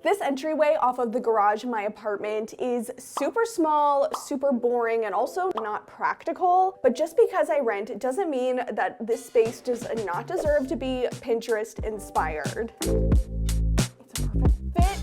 This entryway off of the garage in my apartment is super small, super boring, and also not practical. But just because I rent, it doesn't mean that this space does not deserve to be Pinterest inspired. It's a perfect fit.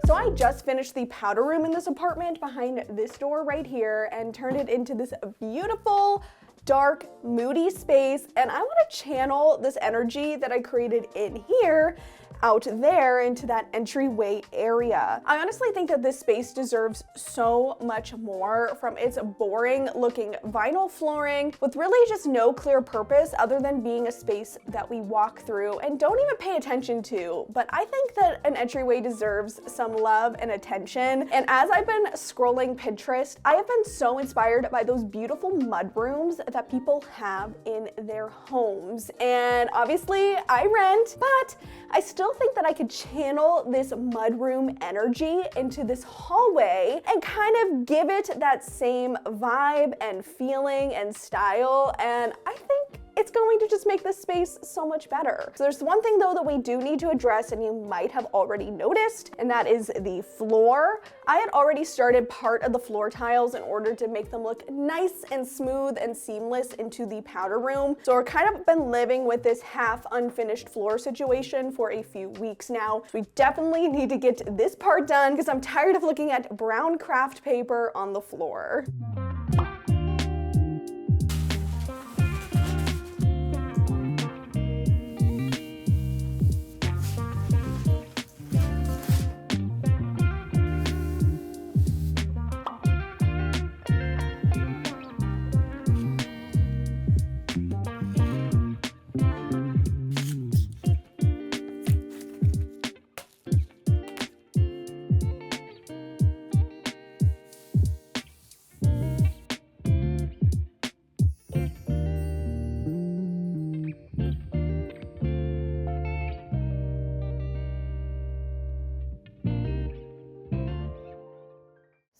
So I just finished the powder room in this apartment behind this door right here and turned it into this beautiful, dark, moody space, and I want to channel this energy that I created in here out there into that entryway area. I honestly think that this space deserves so much more from its boring looking vinyl flooring with really just no clear purpose other than being a space that we walk through and don't even pay attention to. But I think that an entryway deserves some love and attention. And as I've been scrolling Pinterest, I have been so inspired by those beautiful mudrooms that people have in their homes. And obviously I rent, but I still think that I could channel this mudroom energy into this hallway and kind of give it that same vibe and feeling and style. And I think it's going to just make this space so much better. So there's one thing though that we do need to address, and you might have already noticed, and that is the floor. I had already started part of the floor tiles in order to make them look nice and smooth and seamless into the powder room. So we're kind of been living with this half unfinished floor situation for a few weeks now. So we definitely need to get this part done because I'm tired of looking at brown craft paper on the floor.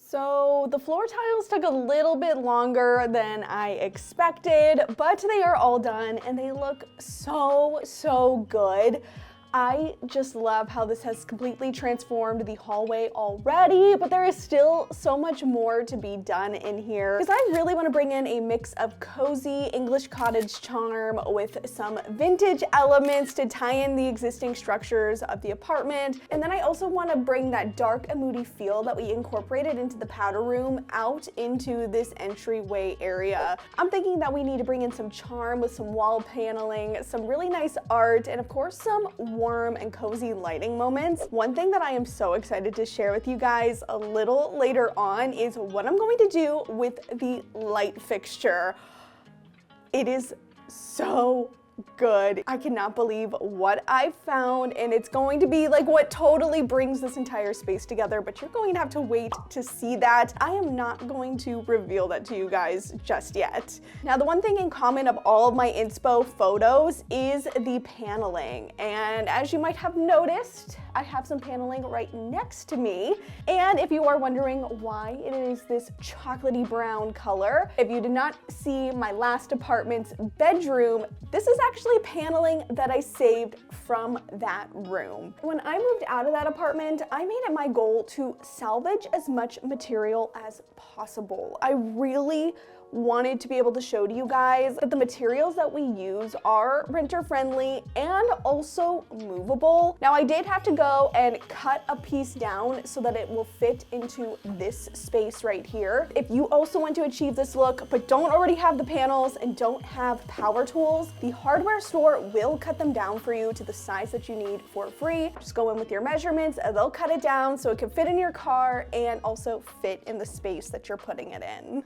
So the floor tiles took a little bit longer than I expected, but they are all done and they look so good. I just love how this has completely transformed the hallway already, but there is still so much more to be done in here because I really want to bring in a mix of cozy English cottage charm with some vintage elements to tie in the existing structures of the apartment. And then I also want to bring that dark and moody feel that we incorporated into the powder room out into this entryway area. I'm thinking that we need to bring in some charm with some wall paneling, some really nice art, and of course some warm and cozy lighting moments. One thing that I am so excited to share with you guys a little later on is what I'm going to do with the light fixture. It is so good. I cannot believe what I found, and it's going to be like what totally brings this entire space together, but you're going to have to wait to see that. I am not going to reveal that to you guys just yet. Now, the one thing in common of all of my inspo photos is the paneling, and as you might have noticed, I have some paneling right next to me. And if you are wondering why it is this chocolatey brown color, if you did not see my last apartment's bedroom, this is actually paneling that I saved from that room. When I moved out of that apartment, I made it my goal to salvage as much material as possible. I really wanted to be able to show to you guys that the materials that we use are renter friendly and also movable. Now, I did have to go and cut a piece down so that it will fit into this space right here. If you also want to achieve this look but don't already have the panels and don't have power tools, the hardware store will cut them down for you to the size that you need for free. Just go in with your measurements and they'll cut it down so it can fit in your car and also fit in the space that you're putting it in.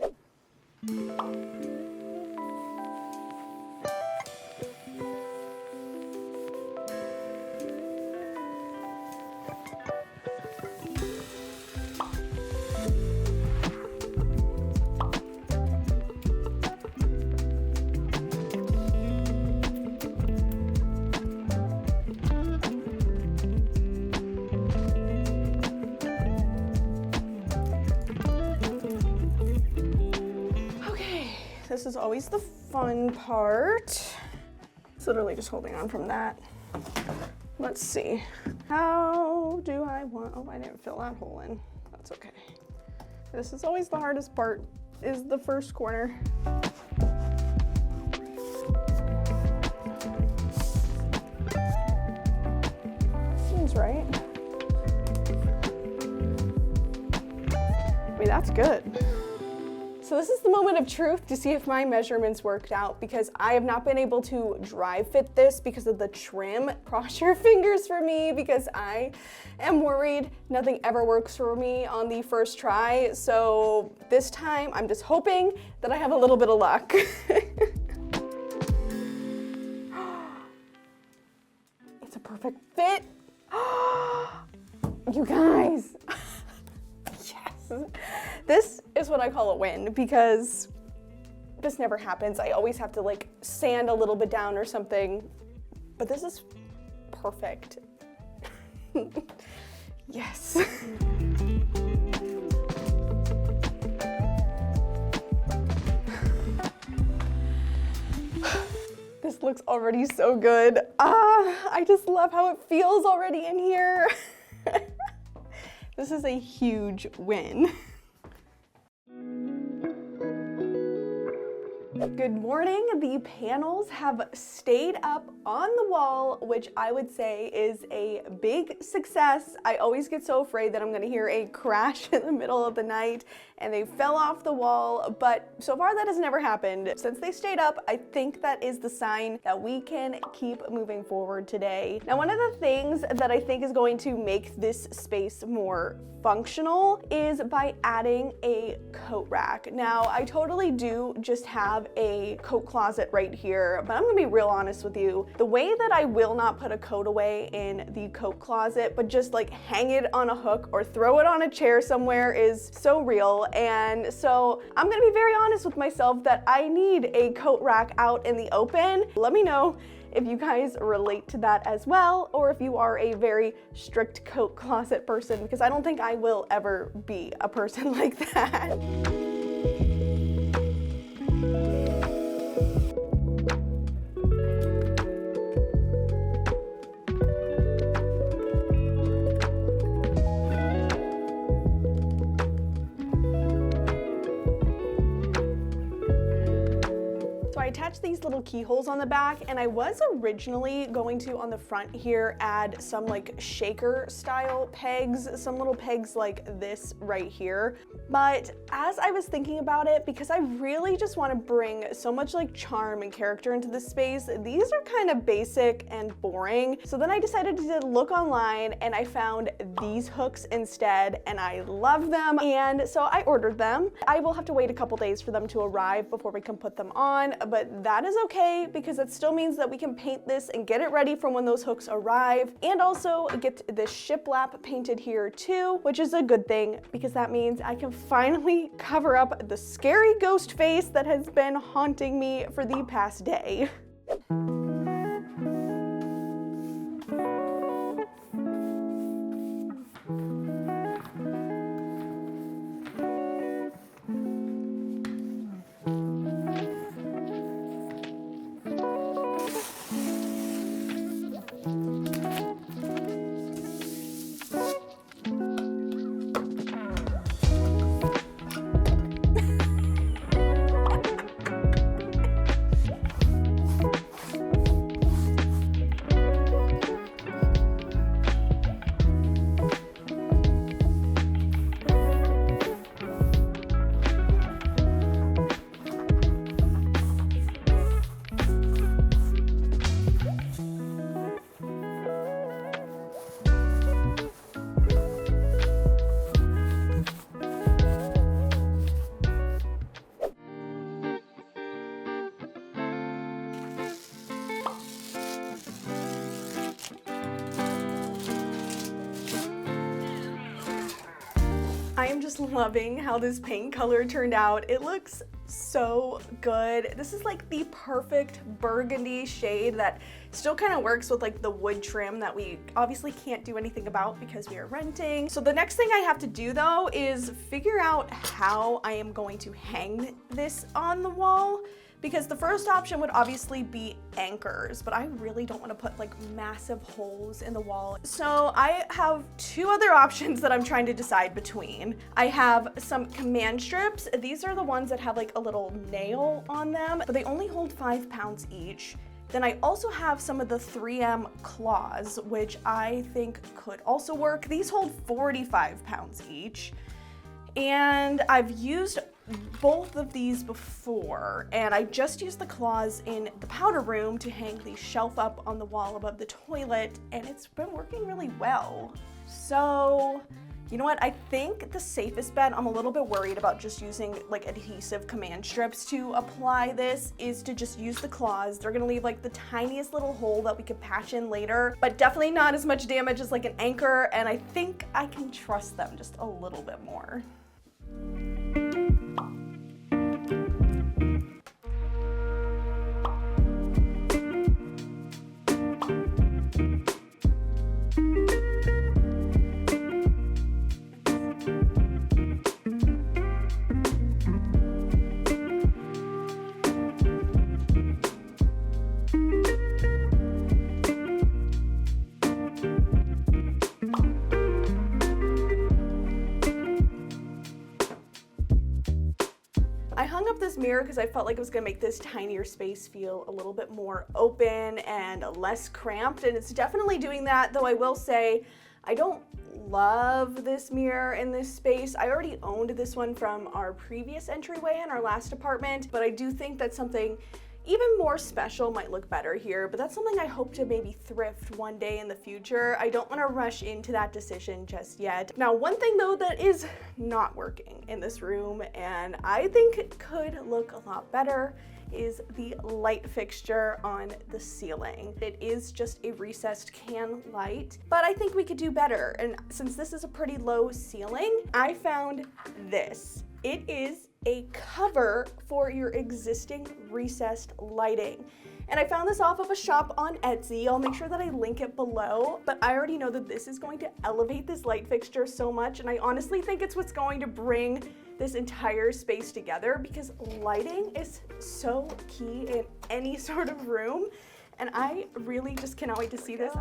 This is always the fun part. It's literally just holding on from that. But let's see. How do I want, oh, I didn't fill that hole in. That's okay. This is always the hardest part, is the first corner. Seems right. I mean, that's good. So this is the moment of truth to see if my measurements worked out, because I have not been able to dry fit this because of the trim. Cross your fingers for me, because I am worried nothing ever works for me on the first try. So this time I'm just hoping that I have a little bit of luck. It's a perfect fit. You guys. Yes. This is what I call a win, because this never happens. I always have to like sand a little bit down or something, but this is perfect. Yes. This looks already so good. I just love how it feels already in here. This is a huge win. Good morning. The panels have stayed up on the wall, which I would say is a big success. I always get so afraid that I'm gonna hear a crash in the middle of the night and they fell off the wall, but so far that has never happened. Since they stayed up, I think that is the sign that we can keep moving forward today. Now, one of the things that I think is going to make this space more functional is by adding a coat rack. Now, I totally do just have a coat closet right here, but I'm gonna be real honest with you. The way that I will not put a coat away in the coat closet, but just like hang it on a hook or throw it on a chair somewhere is so real. And so I'm gonna be very honest with myself that I need a coat rack out in the open. Let me know if you guys relate to that as well, or if you are a very strict coat closet person, because I don't think I will ever be a person like that. I attached these little keyholes on the back, and I was originally going to, on the front here, add some like shaker style pegs, some little pegs like this right here. But as I was thinking about it, because I really just want to bring so much like charm and character into this space, these are kind of basic and boring. So then I decided to look online and I found these hooks instead, and I love them. And so I ordered them. I will have to wait a couple days for them to arrive before we can put them on, but that is okay, because it still means that we can paint this and get it ready for when those hooks arrive, and also get this shiplap painted here too, which is a good thing, because that means I can finally cover up the scary ghost face that has been haunting me for the past day. I am just loving how this paint color turned out. It looks so good. This is like the perfect burgundy shade that still kind of works with like the wood trim that we obviously can't do anything about because we are renting. So the next thing I have to do though is figure out how I am going to hang this on the wall, because the first option would obviously be anchors, but I really don't want to put like massive holes in the wall. So I have two other options that I'm trying to decide between. I have some command strips. These are the ones that have like a little nail on them, but they only hold 5 pounds each. Then I also have some of the 3M claws, which I think could also work. These hold 45 pounds each. And I've used both of these before, and I just used the claws in the powder room to hang the shelf up on the wall above the toilet, and it's been working really well. So, you know what, I think the safest bet, I'm a little bit worried about just using like adhesive command strips to apply this, is to just use the claws. They're gonna leave like the tiniest little hole that we could patch in later, but definitely not as much damage as like an anchor, and I think I can trust them just a little bit more. I hung up this mirror because I felt like it was gonna make this tinier space feel a little bit more open and less cramped, and it's definitely doing that, though I will say I don't love this mirror in this space. I already owned this one from our previous entryway in our last apartment, but I do think that something even more special might look better here, but that's something I hope to maybe thrift one day in the future. I don't want to rush into that decision just yet. Now, one thing though that is not working in this room, and I think it could look a lot better, is the light fixture on the ceiling. It is just a recessed can light, but I think we could do better. And since this is a pretty low ceiling, I found this. It is a cover for your existing recessed lighting. And I found this off of a shop on Etsy. I'll make sure that I link it below, but I already know that this is going to elevate this light fixture so much, and I honestly think it's what's going to bring this entire space together, because lighting is so key in any sort of room, and I really just cannot wait to see this.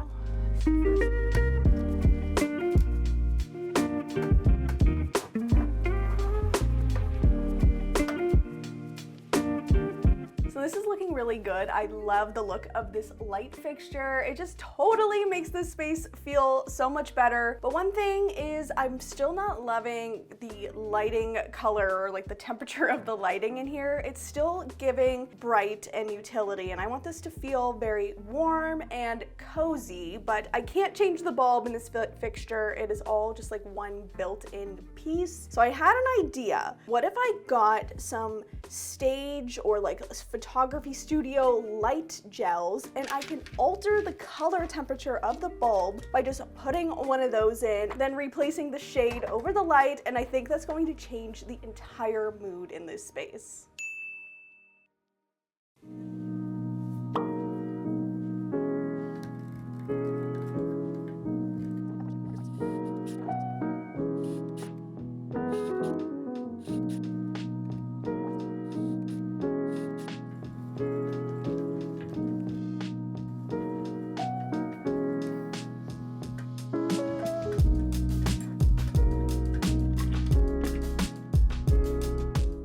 So this is looking really good. I love the look of this light fixture. It just totally makes this space feel so much better. But one thing is I'm still not loving the lighting color, or like the temperature of the lighting in here. It's still giving bright and utility, and I want this to feel very warm and cozy, but I can't change the bulb in this fixture. It is all just like one built-in piece. So I had an idea. What if I got some stage or like photography studio light gels, and I can alter the color temperature of the bulb by just putting one of those in, then replacing the shade over the light, and I think that's going to change the entire mood in this space.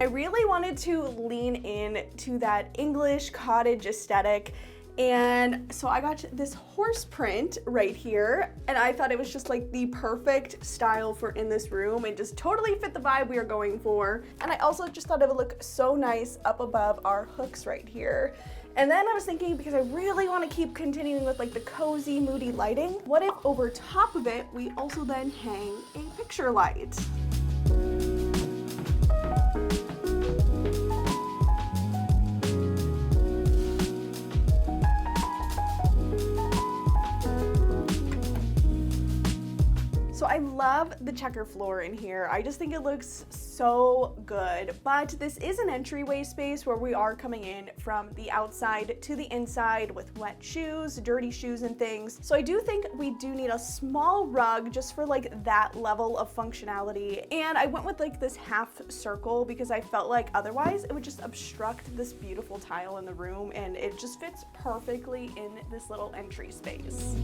I really wanted to lean in to that English cottage aesthetic, and so I got this horse print right here, and I thought it was just like the perfect style for in this room. It just totally fit the vibe we are going for, and I also just thought it would look so nice up above our hooks right here. And then I was thinking, because I really want to keep continuing with like the cozy, moody lighting, what if over top of it we also then hang a picture light? So So I love the checker floor in here. I just think it looks so good. But this is an entryway space where we are coming in from the outside to the inside with wet shoes, dirty shoes and things. So I do think we do need a small rug just for like that level of functionality. And I went with like this half circle because I felt like otherwise it would just obstruct this beautiful tile in the room, and it just fits perfectly in this little entry space.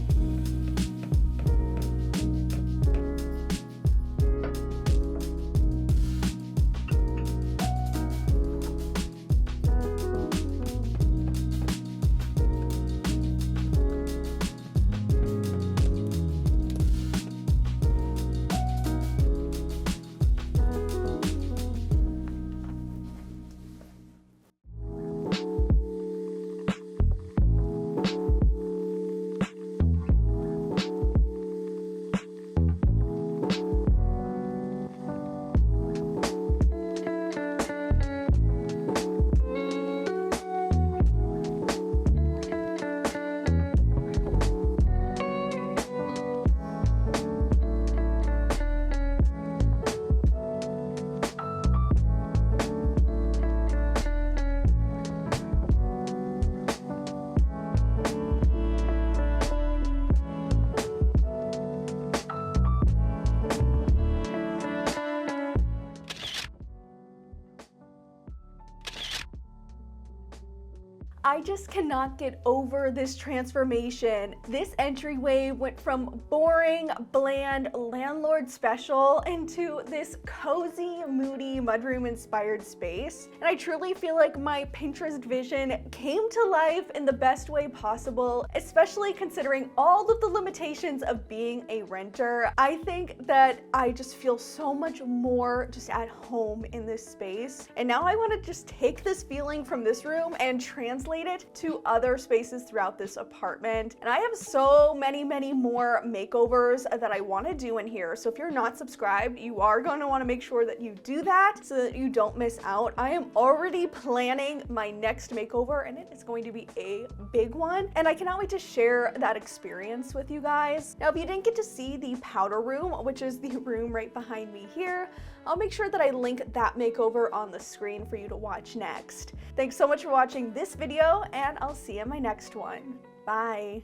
I just cannot get over this transformation. This entryway went from boring, bland, landlord special into this cozy, moody, mudroom inspired space. And I truly feel like my Pinterest vision came to life in the best way possible, especially considering all of the limitations of being a renter. I think that I just feel so much more just at home in this space. And now I want to just take this feeling from this room and translate it to other spaces throughout this apartment. And I have so many more makeovers that I want to do in here. So if you're not subscribed, you are going to want to make sure that you do that so that you don't miss out. I am already planning my next makeover, and it is going to be a big one. And I cannot wait to share that experience with you guys. Now, if you didn't get to see the powder room, which is the room right behind me here, I'll make sure that I link that makeover on the screen for you to watch next. Thanks so much for watching this video, and I'll see you in my next one. Bye.